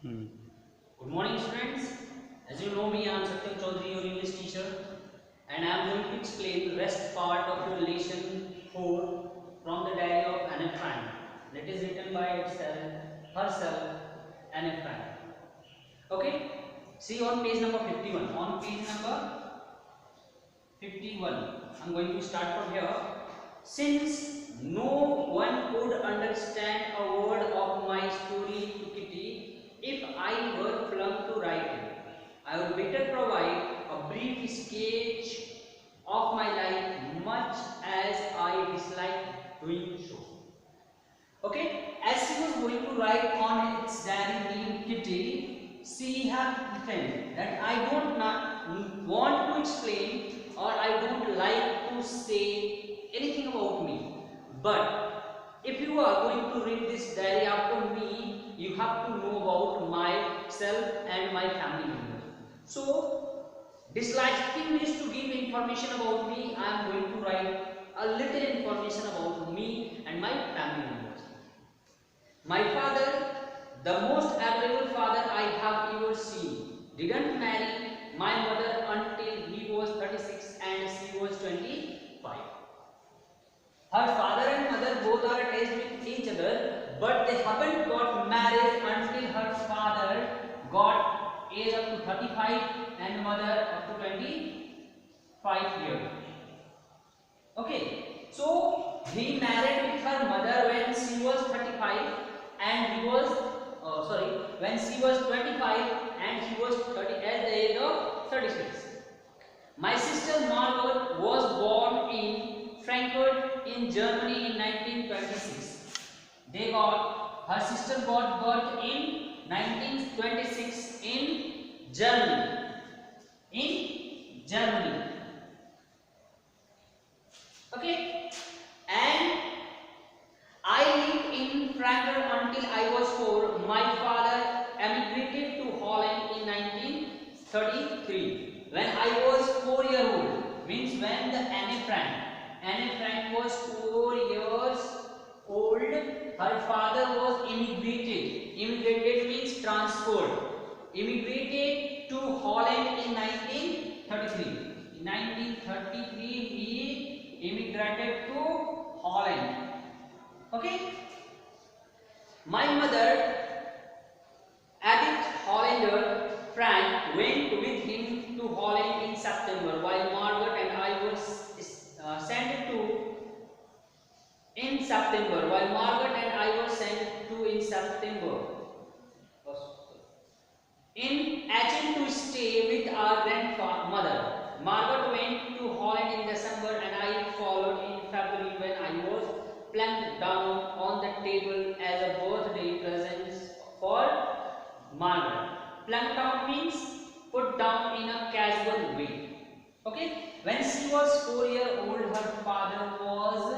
Good morning, students. As you know me, I am Satyam Chaudhary, your English teacher, and I am going to explain the rest part of your lesson 4 from the diary of Anne Frank. That is written by herself, Anne Frank. Okay. See on page number 51. On page number 51, I am going to start from here. Since no one could understand a word of my story to Kitty, if I were flung to write it, I would better provide a brief sketch of my life, much as I dislike doing so. Okay, as she was going to write on its diary named Kitty, she had written that I don't want to explain or I don't like to say anything about me. But if you are going to read this diary after me, you have to know about myself and my family members. So, disliking is to give information about me, I am going to write a little information about me and my family members. My father, the most admirable father I have ever seen, didn't marry my mother until he was 36 and she was 25. Her father and mother both are attached with each other, but they haven't got married until her father got age up to 35 and mother up to 25 years. Okay, so he married with her mother when she was 35 and he was when she was 25 and he was 30 at the age of 36. My sister Margot was born in Frankfurt in Germany in 1926. Her sister got birth in 1926 in Germany. Okay, and I lived in Frankfurt until I was 4. My father emigrated to Holland in 1933. When I was 4 years old, means when the Anne Frank was 4 years old, her father was immigrated. Immigrated means transferred. Immigrated to Holland in 1933. In 1933, he immigrated to Holland. Okay. My mother, Edith Hollander Frank, went with him to Holland in September, while Margaret and I were sent to in September. While Margaret and I were sent to in September in Aachen to stay with our grandmother. Margaret went to Holland in December and I followed in February when I was plunked down on the table as a birthday present for Margaret. Plunked down means put down in a casual way. Okay? When she was 4 years old, her father was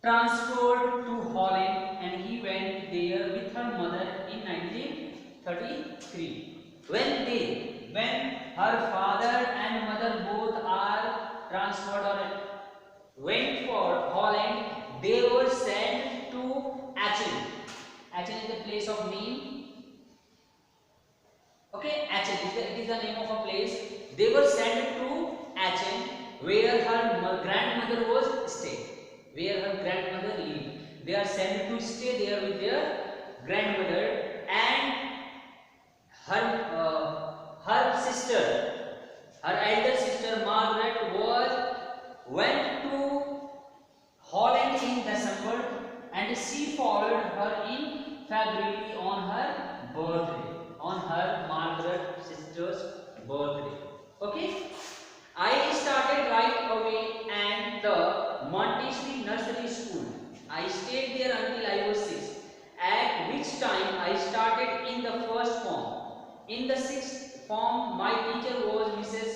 transferred to Holland and he went there with her mother in 1933. When her father and mother both are transferred or went for Holland, they were sent to Aachen. Aachen is the place of name. Okay, Aachen it is the name of a place. They were sent to Aachen, where her grandmother was staying, where her grandmother lived. They are sent to stay there with their grandmother, and her sister, her elder sister Margaret went to Holland in December and she followed her in February on her birthday, on her Margaret sister's birthday. Okay, I started right away at the Montessori Nursery School. I stayed there until I was 6, at which time I started in the first form. In the 6th form, my teacher was Mrs.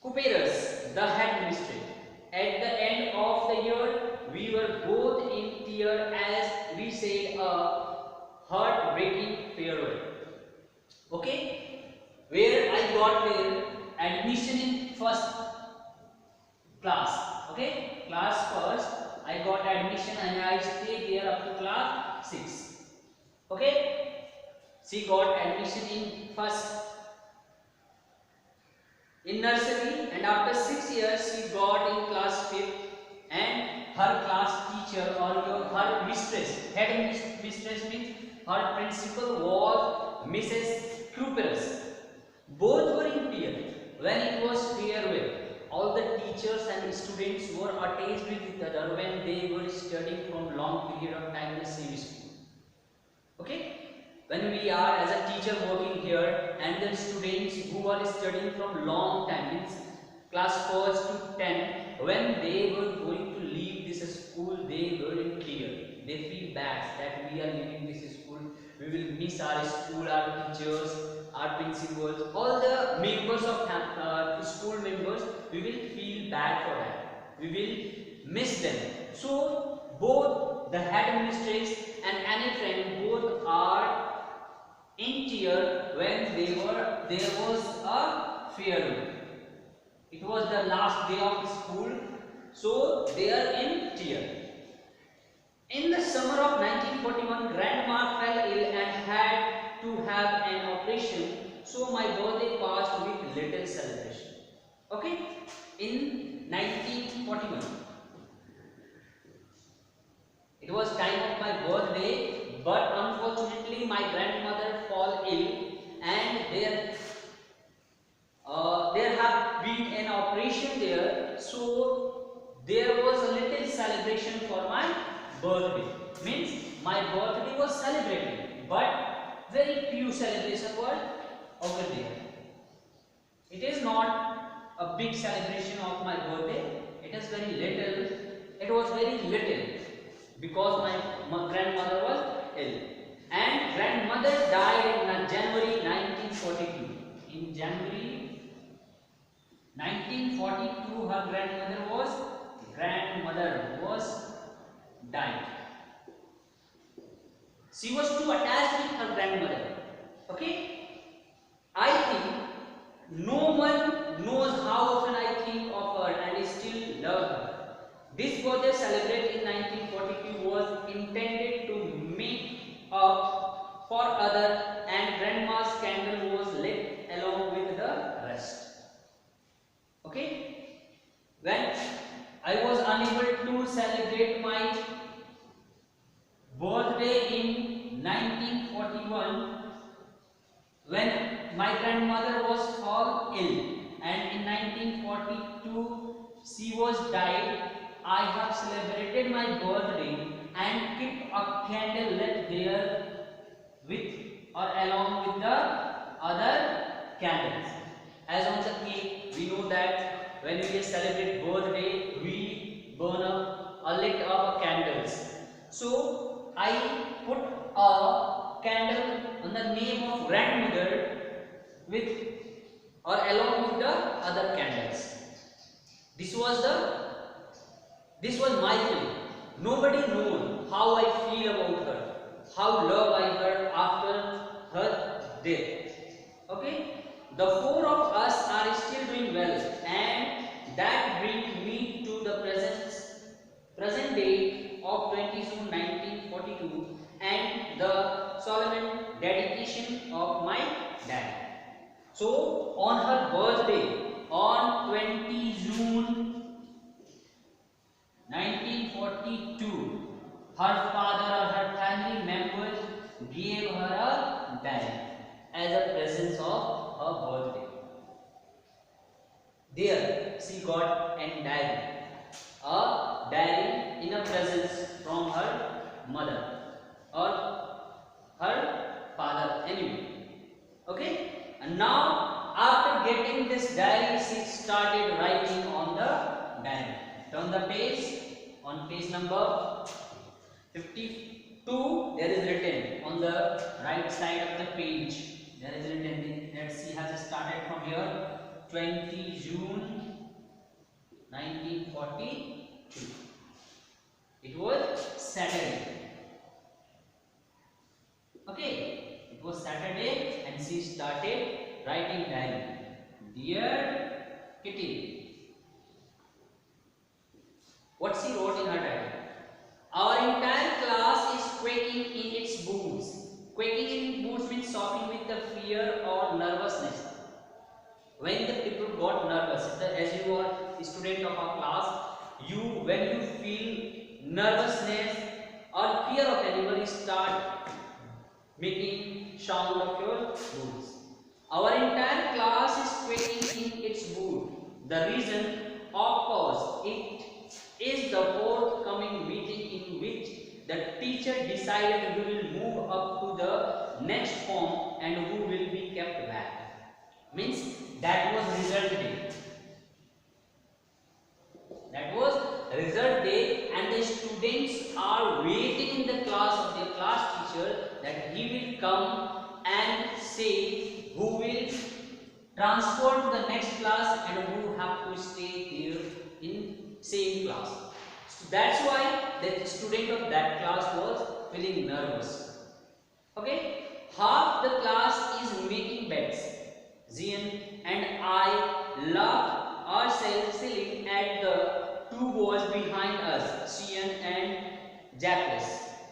Couperus, the headmistress. At the end of the year, we were both in tears as we said a heartbreaking farewell. Okay, where I got admission in first class. Okay, class first, I got admission and I stayed there up to class 6. Okay, She got admission in first in nursery, and after 6 years she got in class 5th, and her class teacher or her mistress, head mistress means her principal, was Mrs. Cooperus. Both were in tears when it was farewell. All the teachers and students were attached with each other when they were studying from long period of time in the same school. Okay, when we are as a teacher working here and the students who are studying from long time, means class 1st to 10, when they were going to leave this school, they were in tear. They feel bad that we are leaving this school, we will miss our school, our teachers, our principals, all the members of school members. We will feel bad for that, we will miss them. So both the head mistress and any friend, both are in tear when there was a farewell. It was the last day of school, so they are in tear. In the summer of 1941, grandma fell ill and had to have an operation, so my birthday passed with little celebration. Okay, in 1941 it was time of my birthday, but unfortunately my grandmother fell ill and there have been an operation there, so there was a little celebration for my birthday. Means my birthday was celebrated, but very few celebration were over there. It is not a big celebration of my birthday, it is very little. It was very little because my grandmother was ill, and grandmother died in January 1942. In January 1942 her grandmother was died. She was too attached with her grandmother. Okay, I think no one knows how often I think of her and still love her. This birthday celebrated in 1942 was intended to make up for other, and grandma's candle was lit along with the rest. Okay, when I was unable to celebrate my birthday in 1941, when my grandmother was fall ill, and in 1942 she was died, I have celebrated my birthday and kept a candle lit there with or along with the other candles. As on the cake, we know that when we celebrate birthday, we burn up or lit up candles. So I put a candle on the name of grandmother with or along with the other candles. This was my feeling. Nobody knows how I feel about her, how love I her after her death. Okay, the four of us are still doing well, and that brings me to the present date of 20 June 1942 and the solemn dedication of my dad. So on her birthday on 20 June 1942, her father or her family members gave her a diary as a present of her birthday. There she got a diary in a present from her mother or her father anyway. Okay, and now after getting this diary, she started writing on the diary. Turn the page. On page number 52, there is written on the right side of the page, there is written that she has started from here 20 June 1942. It was Saturday. Okay, it was Saturday and she started writing diary. Dear Kitty. What she wrote in her diary: our entire class is quaking in its boots. Quaking in boots means fear or nervousness. When the people got nervous, as you are a student of our class, when you feel nervousness or fear of animal, you start making sound of your boots. Our entire class is quaking in its boot. The reason, of course, it is the forthcoming meeting in which the teacher decided we will move up to the next form and who will be kept back. Means that was result day. That was result day, and the students are waiting in the class of their class teacher that he will come and say who will transfer to the next class and who have to stay here in same class. So that's why the student of that class was feeling nervous. Okay, half the class is making bets. Zian and I laughed ourselves silly at the two boys behind us, Cian and Jacques,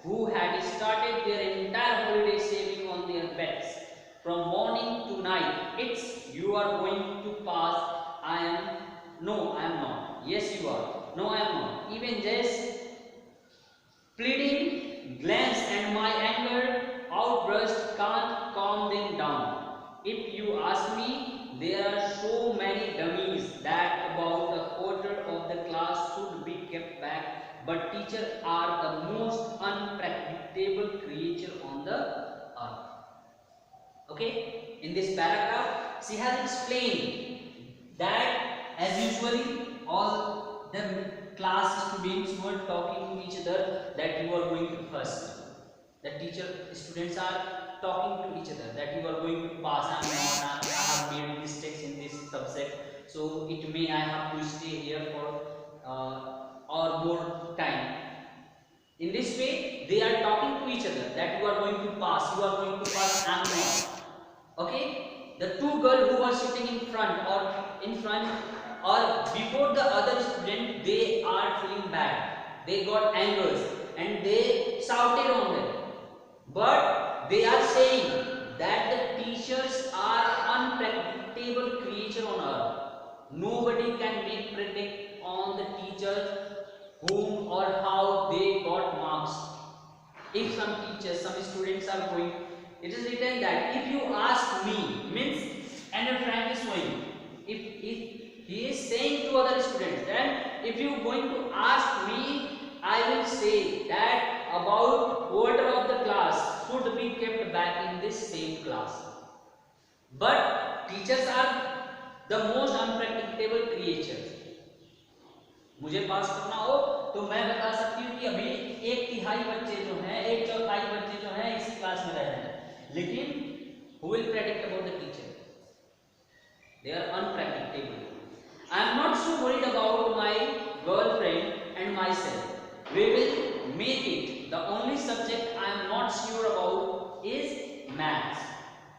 who had started their entire holiday saving on their bets. From morning to night, it's you are going to pass. I am. No, I am not. Yes, you are. No, I am not. Even Jess pleading glance and my anger outburst can't calm them down. If you ask me, there are so many dummies that about a quarter of the class should be kept back, but teachers are the most unpredictable creature on the earth. Okay, in this paragraph, she has explained that as usually all the class students were talking to each other that you are going to first. The students are talking to each other that you are going to pass. I have made mistakes in this subject, so it may I have to stay here for or more time. In this way, they are talking to each other that you are going to pass. You are going to pass. I am not. Okay, the two girls who are sitting in front or before the other student, they are feeling bad. They got angers and they shouted on them. But they are saying that the teachers are unpredictable creature on earth. Nobody can make predict on the teacher whom or how they got marks. If some teachers, some students are going, it is written that if you ask me, means and a friend is going. If he is saying to other students, then if you are going to ask me, I will say that about quarter of the class should be kept back in this same class. But teachers are the most unpredictable creatures. मुझे पास करना हो तो मैं बता सकती हूँ कि अभी एक तिहाई बच्चे जो हैं, एक चौथाई बच्चे जो हैं इसी क्लास में रह रहे हैं, लेकिन who will predict about the teacher? They are unpredictable. I am not so worried about my girlfriend and myself. We will make it. The only subject I am not sure about is maths.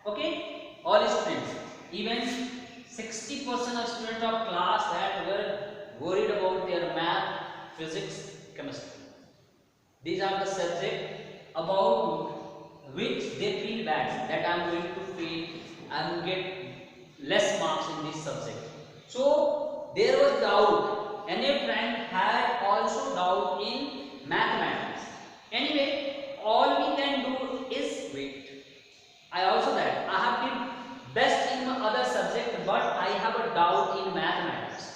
Okay, all students, even 60% of students of class that were worried about their math, physics, chemistry. These are the subjects about which they feel bad that I am going to fail, I will get less marks in this subject. So there was doubt, and a friend had also doubt in mathematics. Anyway, all we can do is wait. I also that I have been best in my other subject, but I have a doubt in mathematics.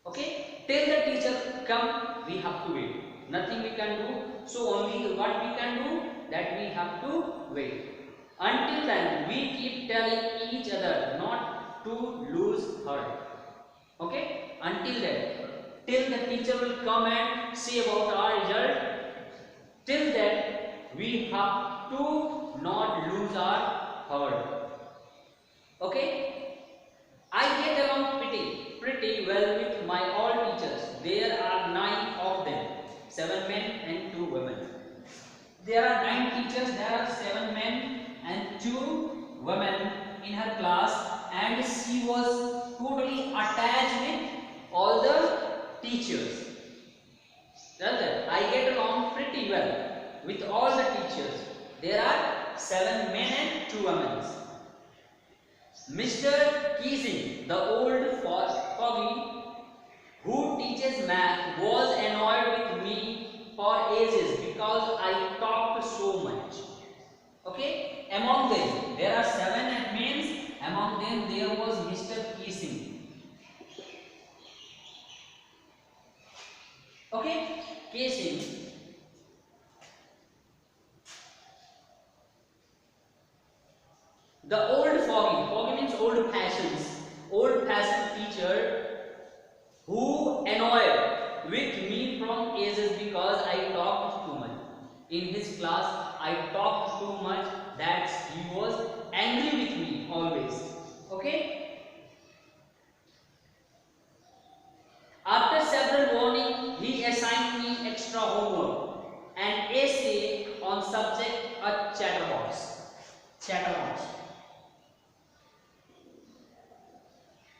Okay, till the teacher come, we have to wait. Nothing we can do. So only what we can do, that we have to wait. Until then, we keep telling each other not to lose heart. Okay, until then, till the teacher will come and say about our result. Till then, we have to not lose our heart. Okay, I get along pretty well with my all teachers. There are 9 of them, 7 men and 2 women. There are 9 teachers, there are 7 men and 2 women in her class, and she was totally attached with all the teachers. I get along pretty well with all the teachers. There are 7 men and 2 women. Mr. Keesing, the old foggy who teaches math, was annoyed with me for ages because I talked so much. Okay, among them there are 7 admins. Among them there was Mr. Keesing. Okay, Keesing. The old foggy means old fashioned teacher who annoyed with me from ages because I talked too much. In his class, I talked too much that he was angry with me always. Okay? After several warnings, he assigned me extra homework, an essay on subject a chatterbox.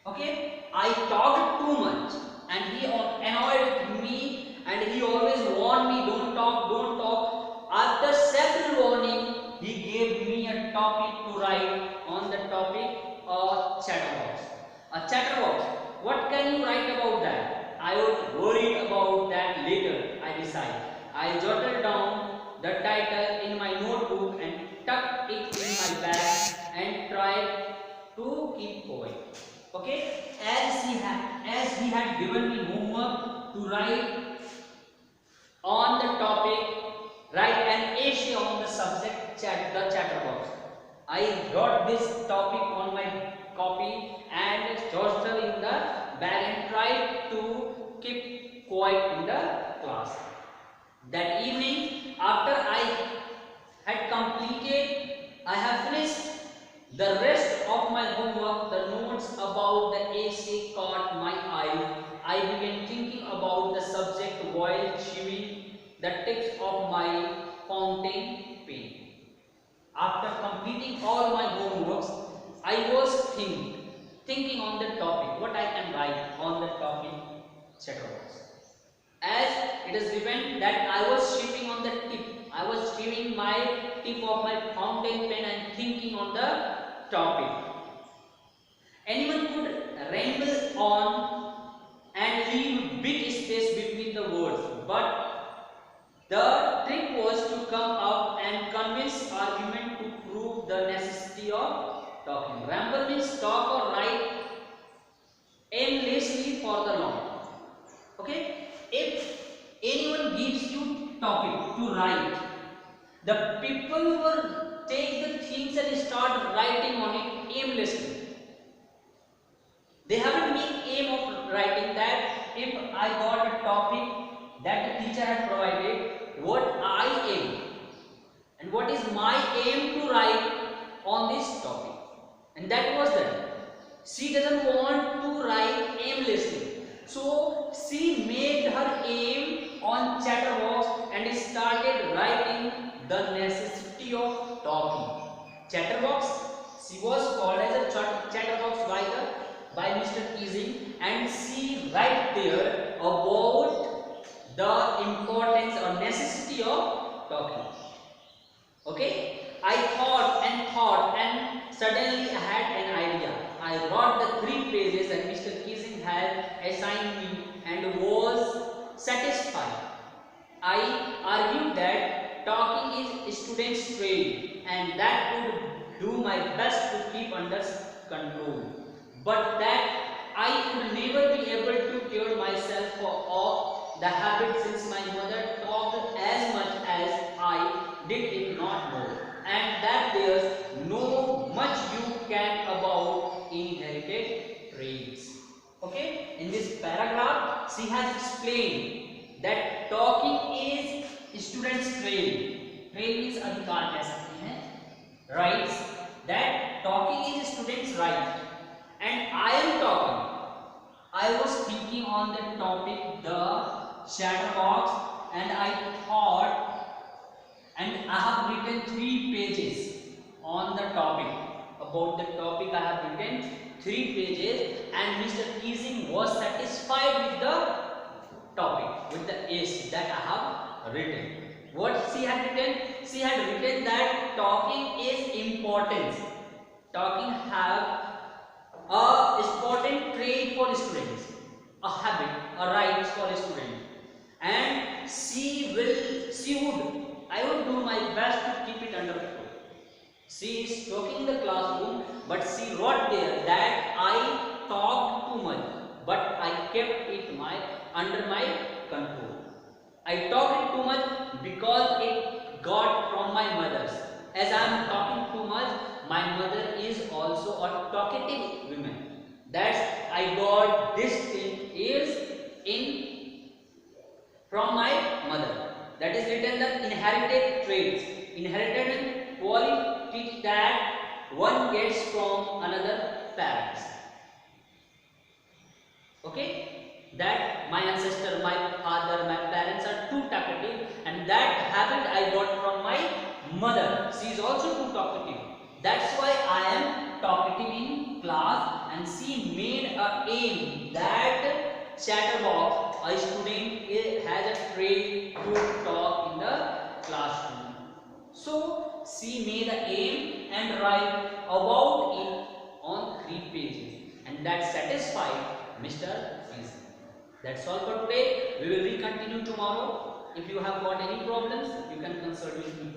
Okay, I talked too much and he annoyed me and he always warned me, don't talk. After several warnings, he gave me a topic to write on the topic of chatterbox. A chatterbox, what can you write about that? I was worried about that later, I decided. I jotted down the title in my notebook and tucked it in my bag and tried to keep quiet. Okay, as he had given me homework to write on the topic, write an essay on the subject the chatterbox. I wrote this topic on my copy and jotted in the bag and tried to keep quiet in the class. That evening, after I have finished the rest of my homework, the notes about the essay caught my eye. I began thinking about the subject while chewing the tips of my fountain pen. After completing all my homeworks, I was thinking on the topic, what I can write on the topic chatterbox. As it is given that I was chewing on the tip, I was chewing my tip of my fountain pen and thinking on the topic. Anyone could ramble on and leave big space between the words, but the trick was to come up and convince argument to prove the necessity of talking. Ramble means talk or write aimlessly for the long. Okay? If anyone gives you topic to write, the people will take the things and start writing on it aimlessly. They haven't made aim of writing that. If I got a topic that the teacher had provided, what I aim and what is my aim to write on this topic, and that was done. She doesn't want to write aimlessly, so she made her aim on chatterbox and started writing the necessity of talking. Chatterbox, she was called as a chatterbox by Mr. Keesing, and she write there about the importance or necessity of talking. Okay, I thought and suddenly I had an idea. I wrote the 3 pages that Mr. Keesing had assigned me and was satisfied. I argued that talking is student's trade and that would do my best to keep under control, but that I would never be able to cure myself of the habit since my mother talked as much as I did, if not more, and that there's no much you can about inherited traits. Okay, in this paragraph she has explained that talking is student's trade. Trade means अधिकार कह सकते हैं, rights. That talking is student's right, and I am talking. I was thinking on the topic the chatterbox, and I thought, and I have written 3 pages on the topic. About the topic I have written 3 pages, and Mr. Keesing was satisfied with the topic, with the essay that I have written. What she had written? She had written that talking is important. Talking have a important trait for students, a habit, a right for a student. And I would do my best to keep it under control. She is talking in the classroom, but she wrote there that I talked too much, but I kept it under my control. I talked it too much because it got from my mother's. As I am talking too much, my mother is also a talkative woman. That's I got this thing is in from my mother. That is written the inherited traits, inherited qualities that one gets from another parents. Okay, that my ancestor, my father, my parents are too talkative, and that habit I got from my mother. She is also too talkative. That's why I am talkative in class, and she made a aim that chatterbox, a student has a trait to talk in the classroom. So she made an aim and write about it on 3 pages, and that satisfied Mr. Fields. That's all for today. We will continue tomorrow. If you have got any problems, you can consult with me.